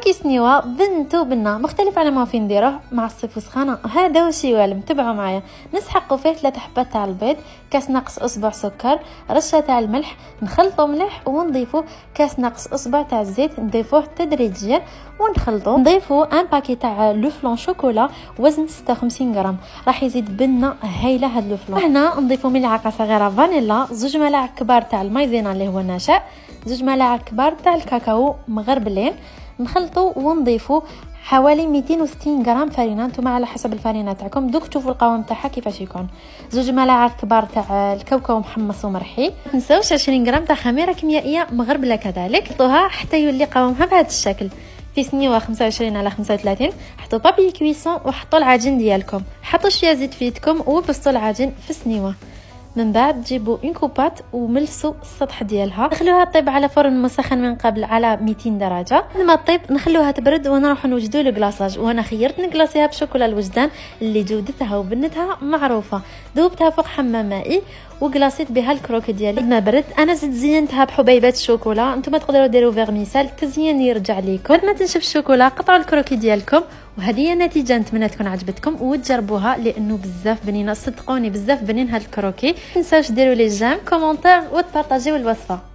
كيس نيوه بنتو بنا مختلف على ما فين نديروه مع الصيف وسخانه. هذا وشي والم، تبعوا معايا. نسحقوا فيه 3 حبات تاع البيض، كاس ناقص اصبع سكر، رشه تاع الملح، نخلطوا مليح ونضيفوا كاس ناقص اصبع تاع الزيت، نضيفوه تدريجيا ونخلطوا. نضيفوا ان باكي تاع لو فلون شوكولا وزن 56 غرام، راح يزيد بنه هايله هاد لو فلون. هنا نضيفوا ملعقه صغيره فانيلا، 2 ملاعق كبار تاع المايزينا اللي هو النشا، 2 ملاعق كبار تاع الكاكاو مغربلين. نخلطوا ونضيفوا حوالي 260 غرام فرينه، نتوما على حسب الفرينه تاعكم، دوك تشوفوا القوام تاعها كيفاش يكون. 2 ملاعق كبار تاع الكاوكاو محمص ومرحي. ما تنساوش 20 غرام تاع خميره كيميائيه مغربله كذلك. حطوها حتى يولي قوامها بهذا الشكل. في سنيوه 25 على 35. حطوا بابي كويسون وحطوا العجين ديالكم، حطوا شويه زيت في يدكم وبسطوا العجين في السنيوه. من بعد تجيبوا اون كوبات وملسوا السطح ديالها، نخلوها طيب على فرن مسخن من قبل على 200 درجه. لما طيب نخلوها تبرد ونروحوا نوجدوا الكلاصاج. وانا خيرت نكلاصيها بشوكولا الوجدان اللي جودتها وبنتها معروفه. ذوبتها فوق حمام مائي وكلاصيت بها الكروكي ديالي. ما برد انا زدت زينتها بحبيبات الشوكولا، نتوما تقدروا ديروا فيرميسال، التزيين يرجع ليكم. ما تنشف الشوكولا، قطعوا الكروكي ديالكم. وهذه هي النتيجه، نتمنى تكون عجبتكم وتجربوها لانه بزاف بنينه، صدقوني بزاف بنين هاد الكروكي. ما تنساوش ديروا لي جيم كومونتير وتبارطاجيو الوصفه.